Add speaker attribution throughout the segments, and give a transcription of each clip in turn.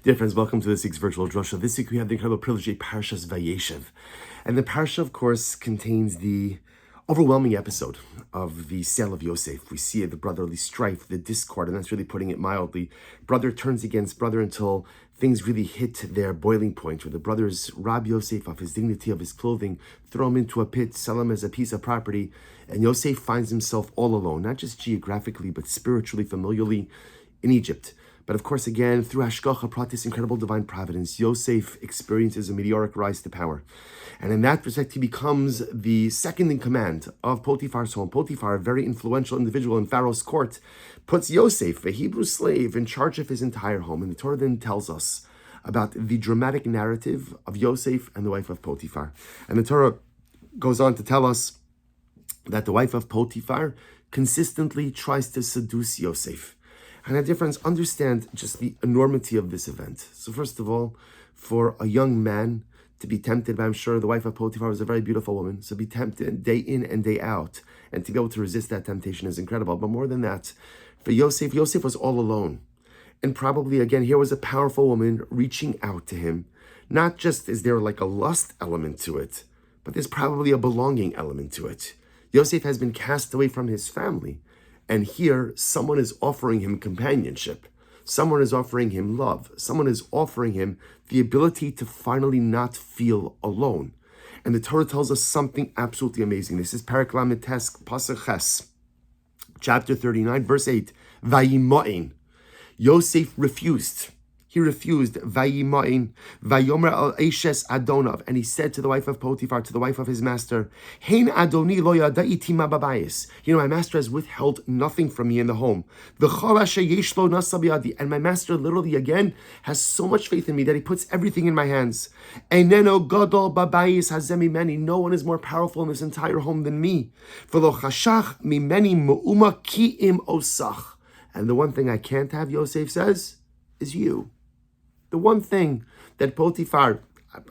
Speaker 1: Dear friends, welcome to this week's virtual Drasha. This week we have the incredible privilege of Parshas Vayeshev. And the Parsha, of course, contains the overwhelming episode of the sale of Yosef. We see the brotherly strife, the discord, and that's really putting it mildly. Brother turns against brother until things really hit their boiling point, where the brothers rob Yosef of his dignity, of his clothing, throw him into a pit, sell him as a piece of property, and Yosef finds himself all alone, not just geographically, but spiritually, familially, in Egypt. But of course, again, through Hashgacha Pratis, incredible divine providence, Yosef experiences a meteoric rise to power. And in that respect, he becomes the second in command of Potiphar's home. Potiphar, a very influential individual in Pharaoh's court, puts Yosef, a Hebrew slave, in charge of his entire home. And the Torah then tells us about the dramatic narrative of Yosef and the wife of Potiphar. And the Torah goes on to tell us that the wife of Potiphar consistently tries to seduce Yosef. And dear friends, understand just the enormity of this event. So first of all, for a young man to be tempted by, I'm sure the wife of Potiphar was a very beautiful woman, so be tempted day in and day out, and to be able to resist that temptation is incredible. But more than that, for Yosef was all alone. And probably, again, here was a powerful woman reaching out to him. Not just is there like a lust element to it, but there's probably a belonging element to it. Yosef has been cast away from his family. And here, someone is offering him companionship. Someone is offering him love. Someone is offering him the ability to finally not feel alone. And the Torah tells us something absolutely amazing. This is Perek Lamed Tes, Pasuk Ches, chapter 39, verse 8. Vayimo'in. Yosef refused. He refused. Vayimo'in. Vayomer al Eshes Adonav. And he said to the wife of Potiphar, to the wife of his master, Hein Adoni lo yada'iti ma babayis. My master has withheld nothing from me in the home. V'chol asher yesh lo nasa biyadi. And my master literally again has so much faith in me that he puts everything in my hands. Eineno gadol babayis hazeh mimeni. No one is more powerful in this entire home than me. V'lo chashach mimeni mu'uma ki im osach. And the one thing I can't have, Yosef says, is you. The one thing that Potiphar,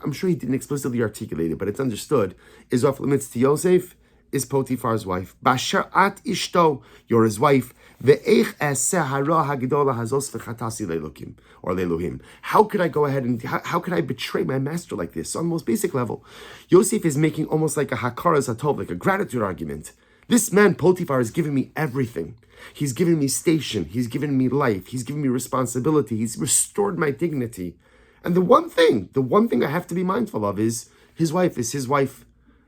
Speaker 1: I'm sure he didn't explicitly articulate it, but it's understood, is off limits to Yosef, is Potiphar's wife. Basher at ishto, you're his wife. Ve'ech eseh hara hagedola hazos v'chatasi le'elokim, or le'elohim. How could I go ahead and, how could I betray my master like this? On the most basic level, Yosef is making almost like a hakaras hatov, like a gratitude argument. This man, Potiphar, has given me everything. He's given me station. He's given me life. He's given me responsibility. He's restored my dignity. And the one thing I have to be mindful of is his wife.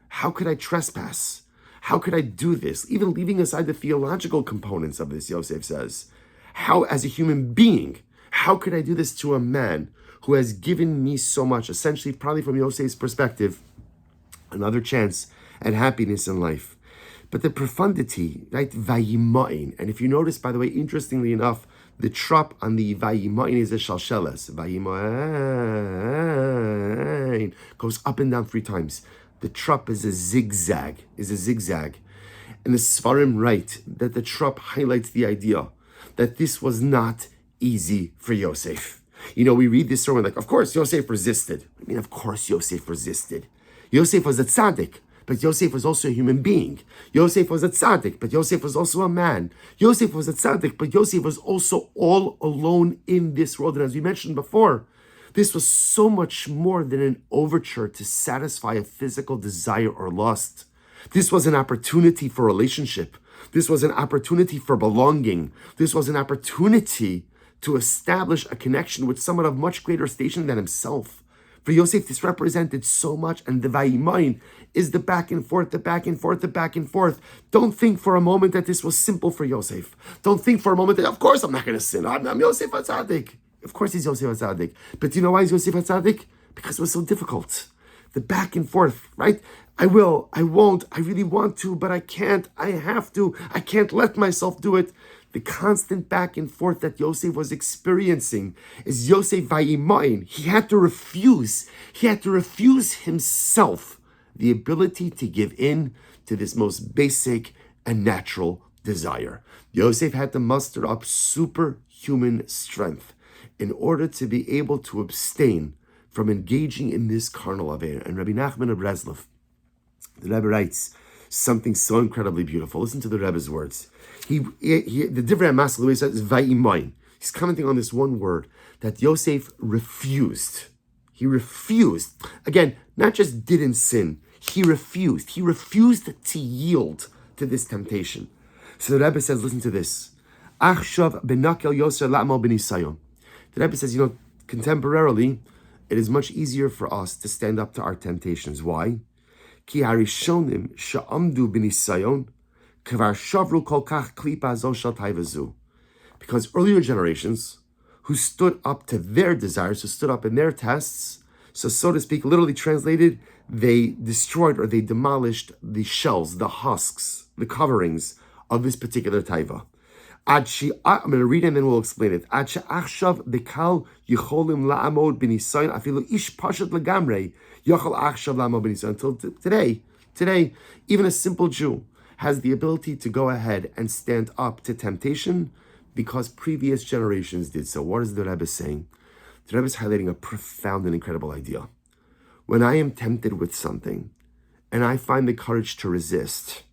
Speaker 1: How could I trespass? How could I do this? Even leaving aside the theological components of this, Yosef says. How, as a human being, how could I do this to a man who has given me so much? Essentially, probably from Yosef's perspective, another chance at happiness in life. But the profundity, right? Vayimo'in. And if you notice, by the way, interestingly enough, the trop on the Vayimo'in is a shalsheles. Vayimo'in goes up and down 3 times. The trop is a zigzag. And the Sfarim write that the trop highlights the idea that this was not easy for Yosef. We read this story like, of course, Yosef resisted. Of course, Yosef resisted. Yosef was a tzaddik. But Yosef was also a human being. Yosef was a tzaddik, but Yosef was also a man. Yosef was a tzaddik, but Yosef was also all alone in this world. And as we mentioned before, this was so much more than an overture to satisfy a physical desire or lust. This was an opportunity for relationship. This was an opportunity for belonging. This was an opportunity to establish a connection with someone of much greater station than himself. For Yosef, this represented so much, and the Vayimo'in is the back and forth. Don't think for a moment that this was simple for Yosef. Don't think for a moment that, of course, I'm not going to sin. I'm Yosef HaTzadik. Of course he's Yosef HaTzadik. But do you know why he's Yosef HaTzadik? Because it was so difficult. The back and forth, right? I will, I won't, I really want to, but I can't, I have to, I can't let myself do it. The constant back and forth that Yosef was experiencing is Yosef Vayimo'in. He had to refuse himself the ability to give in to this most basic and natural desire. Yosef had to muster up superhuman strength in order to be able to abstain from engaging in this carnal affair. And Rabbi Nachman of Breslov, the Rebbe writes something so incredibly beautiful. Listen to the Rebbe's words. The Divrei HaMasal, the way he says, is Vayimo'in. He He's commenting on this one word, that Yosef refused. He refused. Again, not just didn't sin, he refused. He refused to yield to this temptation. So the Rebbe says, listen to this. Achshav benakel yoser la'mal b'nisayon. The Rebbe says, contemporarily, it is much easier for us to stand up to our temptations. Why? Ki harishonim sha'amdu b'nisayon kvar shavru kol kach klipa zo shel taivazu. Because earlier generations who stood up to their desires, who stood up in their tests, so to speak, literally translated, they destroyed or they demolished the shells, the husks, the coverings of this particular taiva. I'm going to read it and then we'll explain it. Until today, even a simple Jew has the ability to go ahead and stand up to temptation because previous generations did so. What is the Rebbe saying? The Rebbe is highlighting a profound and incredible idea. When I am tempted with something and I find the courage to resist,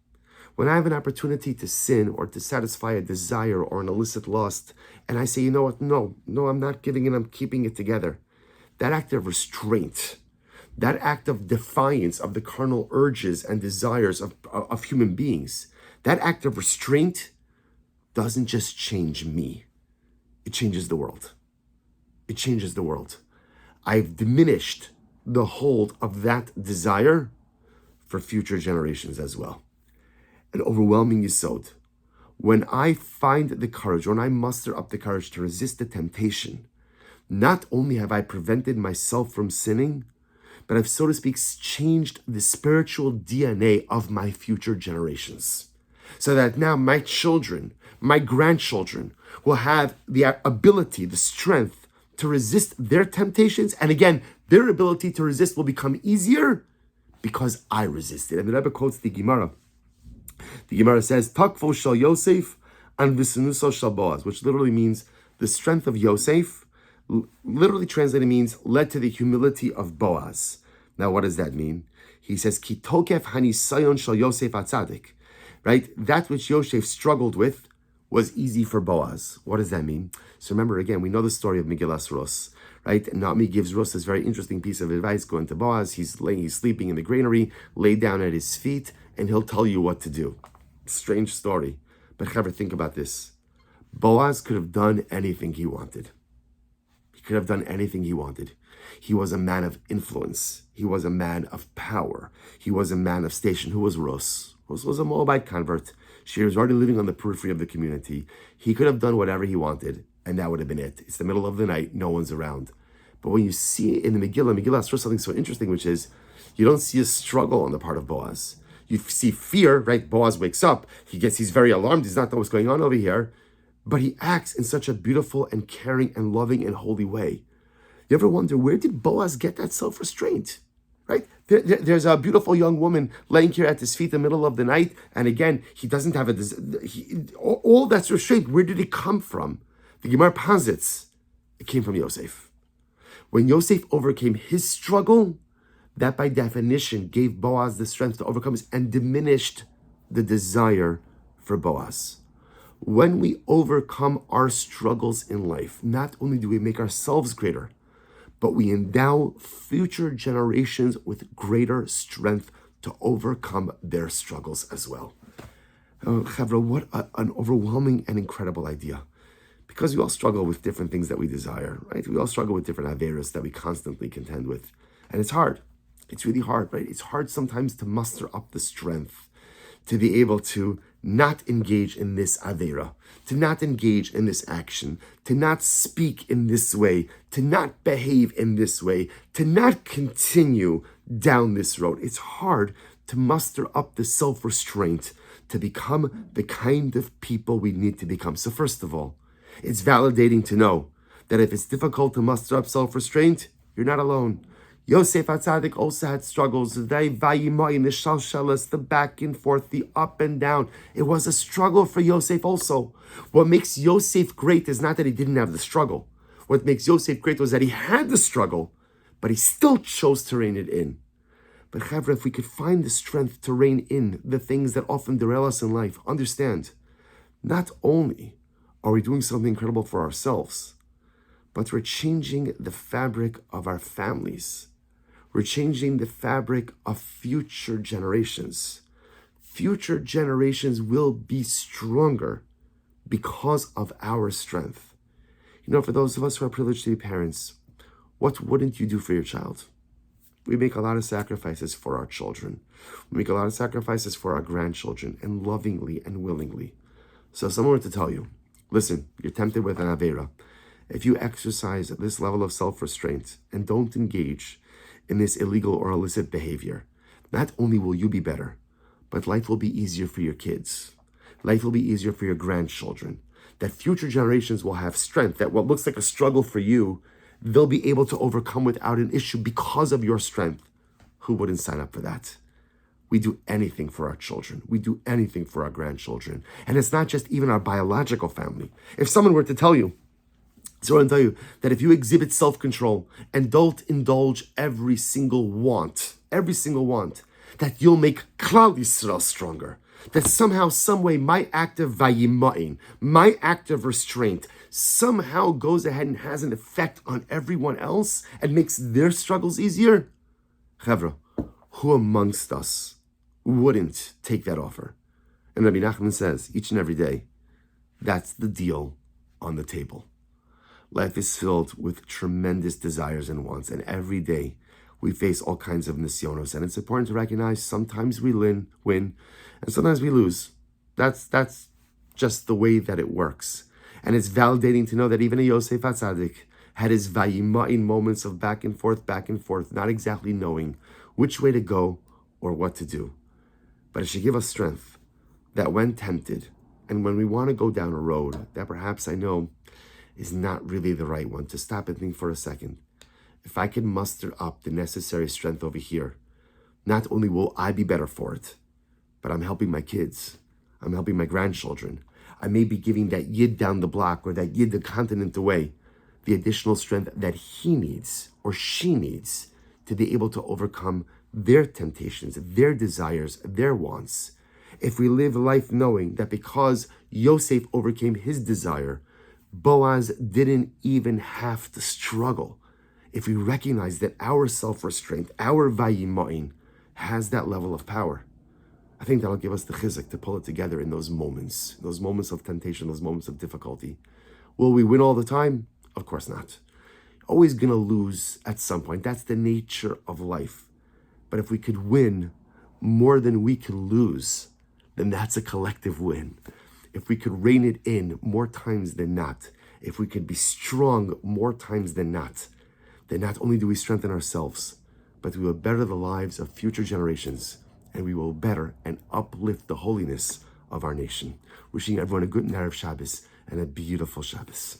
Speaker 1: when I have an opportunity to sin or to satisfy a desire or an illicit lust, and I say, you know what, no, I'm not giving in, I'm keeping it together. That act of restraint, that act of defiance of the carnal urges and desires of human beings, that act of restraint doesn't just change me, it changes the world. It changes the world. I've diminished the hold of that desire for future generations as well. An overwhelming yesod. When I find the courage, when I muster up the courage to resist the temptation, not only have I prevented myself from sinning, but I've, so to speak, changed the spiritual DNA of my future generations. So that now my children, my grandchildren will have the ability, the strength to resist their temptations. And again, their ability to resist will become easier because I resisted. And the Rebbe quotes the Gemara. The Gemara says, Takfo shel Yosef and Visunuso shel Boaz, which literally means the strength of Yosef, literally translated means led to the humility of Boaz. Now, what does that mean? He says, Ki tokef hanisayon shel Yosef atzadik. Right? That which Yosef struggled with was easy for Boaz. What does that mean? So remember, again, we know the story of Megillas Rus, right? Naomi gives Rus this very interesting piece of advice going to Boaz. He's sleeping in the granary, lay down at his feet, and he'll tell you what to do. Strange story. But Chaver, think about this. Boaz could have done anything he wanted. He could have done anything he wanted. He was a man of influence. He was a man of power. He was a man of station. Who was Rus? Rus was a Moabite convert. She was already living on the periphery of the community. He could have done whatever he wanted, and that would have been it. It's the middle of the night. No one's around. But when you see in the Megillah says something so interesting, which is you don't see a struggle on the part of Boaz. You see fear, right? Boaz wakes up. He's very alarmed. He's not knowing what's going on over here. But he acts in such a beautiful and caring and loving and holy way. You ever wonder, where did Boaz get that self-restraint? Right? There's a beautiful young woman laying here at his feet in the middle of the night. And again, he doesn't have all that's restraint. Where did it come from? The Gemara posits it came from Yosef. When Yosef overcame his struggle, that by definition gave Boaz the strength to overcome it and diminished the desire for Boaz. When we overcome our struggles in life, not only do we make ourselves greater, but we endow future generations with greater strength to overcome their struggles as well. Chavra, what an overwhelming and incredible idea. Because we all struggle with different things that we desire, right? We all struggle with different averos that we constantly contend with. And it's hard. It's really hard, right? It's hard sometimes to muster up the strength to be able to not engage in this avera, to not engage in this action, to not speak in this way, to not behave in this way, to not continue down this road. It's hard to muster up the self-restraint to become the kind of people we need to become. So first of all, it's validating to know that if it's difficult to muster up self-restraint, you're not alone. Yosef HaTzadik also had struggles. The shalshalas, the back and forth, the up and down. It was a struggle for Yosef also. What makes Yosef great is not that he didn't have the struggle. What makes Yosef great was that he had the struggle, but he still chose to rein it in. But Chavra, if we could find the strength to rein in the things that often derail us in life, understand, not only Are we doing something incredible for ourselves? But we're changing the fabric of our families. We're changing the fabric of future generations. Future generations will be stronger because of our strength. You know, for those of us who are privileged to be parents, what wouldn't you do for your child? We make a lot of sacrifices for our children. We make a lot of sacrifices for our grandchildren, and lovingly and willingly. So if someone were to tell you, listen, you're tempted with an Avera. If you exercise this level of self-restraint and don't engage in this illegal or illicit behavior, not only will you be better, but life will be easier for your kids. Life will be easier for your grandchildren. That future generations will have strength, that what looks like a struggle for you, they'll be able to overcome without an issue because of your strength. Who wouldn't sign up for that? We do anything for our children. We do anything for our grandchildren. And it's not just even our biological family. If someone were to tell you, that if you exhibit self-control and don't indulge every single want, that you'll make Klal Yisrael stronger. That somehow, some way, my act of vayimain, my act of restraint, somehow goes ahead and has an effect on everyone else and makes their struggles easier. Chevra, who amongst us wouldn't take that offer? And Rabbi Nachman says, each and every day, that's the deal on the table. Life is filled with tremendous desires and wants, and every day we face all kinds of nisyonos, and it's important to recognize sometimes we win, and sometimes we lose. That's just the way that it works. And it's validating to know that even a Yosef HaTzadik had his vayimain moments of back and forth, not exactly knowing which way to go or what to do. But it should give us strength that when tempted, and when we want to go down a road that perhaps I know is not really the right one, to stop and think for a second. If I can muster up the necessary strength over here, not only will I be better for it, but I'm helping my kids. I'm helping my grandchildren. I may be giving that yid down the block or that yid the continent away the additional strength that he needs or she needs to be able to overcome their temptations, their desires, their wants. If we live life knowing that because Yosef overcame his desire, Boaz didn't even have to struggle. If we recognize that our self-restraint, our vayimain, has that level of power, I think that'll give us the chizuk to pull it together in those moments of temptation, those moments of difficulty. Will we win all the time? Of course not. Always gonna lose at some point. That's the nature of life. But if we could win more than we can lose, then that's a collective win. If we could rein it in more times than not, if we could be strong more times than not, then not only do we strengthen ourselves, but we will better the lives of future generations, and we will better and uplift the holiness of our nation. Wishing everyone a good Erev Shabbos and a beautiful Shabbos.